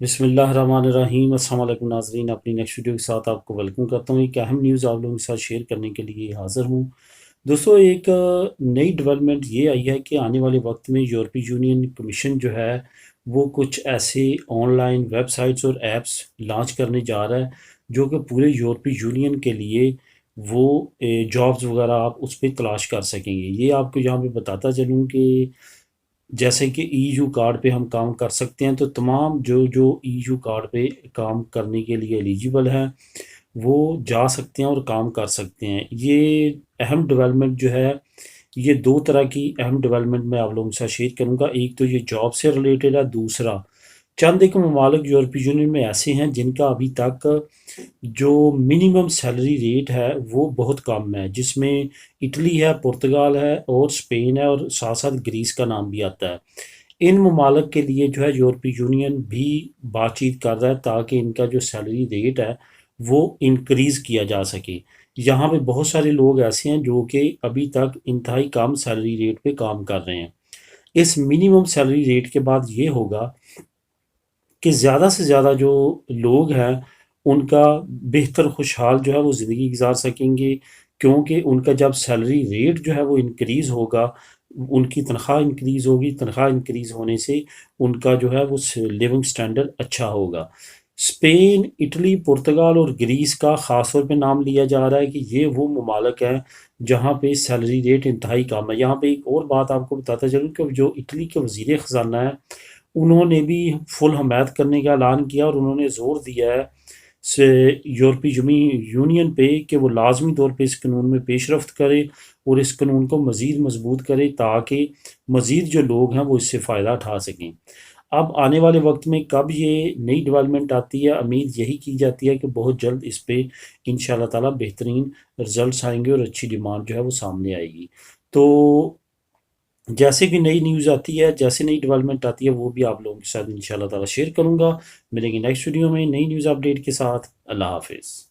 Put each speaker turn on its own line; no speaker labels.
بسم اللہ الرحمن الرحیم۔ السلام علیکم ناظرین، اپنی نیکسٹ ویڈیو کے ساتھ آپ کو ویلکم کرتا ہوں۔ ایک اہم نیوز آپ لوگوں کے ساتھ شیئر کرنے کے لیے حاضر ہوں دوستو۔ ایک نئی ڈیولپمنٹ یہ آئی ہے کہ آنے والے وقت میں یورپی یونین کمیشن جو ہے وہ کچھ ایسے آن لائن ویب سائٹس اور ایپس لانچ کرنے جا رہا ہے جو کہ پورے یورپی یونین کے لیے وہ جابز وغیرہ آپ اس پہ تلاش کر سکیں گے۔ یہ آپ کو یہاں پہ بتاتا چلوں کہ جیسے کہ ای یو کارڈ پہ ہم کام کر سکتے ہیں، تو تمام جو ای یو کارڈ پہ کام کرنے کے لیے ایلیجیبل ہیں وہ جا سکتے ہیں اور کام کر سکتے ہیں۔ یہ اہم ڈیولپمنٹ جو ہے، یہ دو طرح کی اہم ڈیولپمنٹ میں آپ لوگوں کے ساتھ شیئر کروں گا۔ ایک تو یہ جاب سے ریلیٹڈ ہے، دوسرا چند ایک ممالک یورپی یونین میں ایسے ہیں جن کا ابھی تک جو منیمم سیلری ریٹ ہے وہ بہت کم ہے، جس میں اٹلی ہے، پرتگال ہے اور اسپین ہے، اور ساتھ ساتھ گریس کا نام بھی آتا ہے۔ ان ممالک کے لیے جو ہے یورپی یونین بھی بات چیت کر رہا ہے تاکہ ان کا جو سیلری ریٹ ہے وہ انکریز کیا جا سکے۔ یہاں پہ بہت سارے لوگ ایسے ہیں جو کہ ابھی تک انتہائی کم سیلری ریٹ پہ کام کر رہے ہیں۔ اس منیمم سیلری ریٹ کے بعد یہ ہوگا کہ زیادہ سے زیادہ جو لوگ ہیں ان کا بہتر خوشحال جو ہے وہ زندگی گزار سکیں گے، کیونکہ ان کا جب سیلری ریٹ جو ہے وہ انکریز ہوگا، ان کی تنخواہ انکریز ہوگی، تنخواہ انکریز ہونے سے ان کا جو ہے وہ لیونگ سٹینڈرڈ اچھا ہوگا۔ اسپین، اٹلی، پرتگال اور گریس کا خاص طور پہ نام لیا جا رہا ہے کہ یہ وہ ممالک ہیں جہاں پہ سیلری ریٹ انتہائی کم ہے۔ یہاں پہ ایک اور بات آپ کو بتاتا چلوں کہ جو اٹلی کے وزیر خزانہ ہیں انہوں نے بھی فل حمایت کرنے کا اعلان کیا، اور انہوں نے زور دیا ہے سے یورپی یونین پہ کہ وہ لازمی طور پہ اس قانون میں پیش رفت کرے اور اس قانون کو مزید مضبوط کرے تاکہ مزید جو لوگ ہیں وہ اس سے فائدہ اٹھا سکیں۔ اب آنے والے وقت میں کب یہ نئی ڈیولپمنٹ آتی ہے، امید یہی کی جاتی ہے کہ بہت جلد اس پہ انشاءاللہ تعالیٰ بہترین رزلٹس آئیں گے اور اچھی ڈیمانڈ جو ہے وہ سامنے آئے گی۔ تو جیسے بھی نئی نیوز آتی ہے، جیسے نئی ڈیولپمنٹ آتی ہے، وہ بھی آپ لوگوں کے ساتھ انشاءاللہ تعالیٰ شیئر کروں گا۔ ملیں گے نیکسٹ ویڈیو میں نئی نیوز اپڈیٹ کے ساتھ۔ اللہ حافظ۔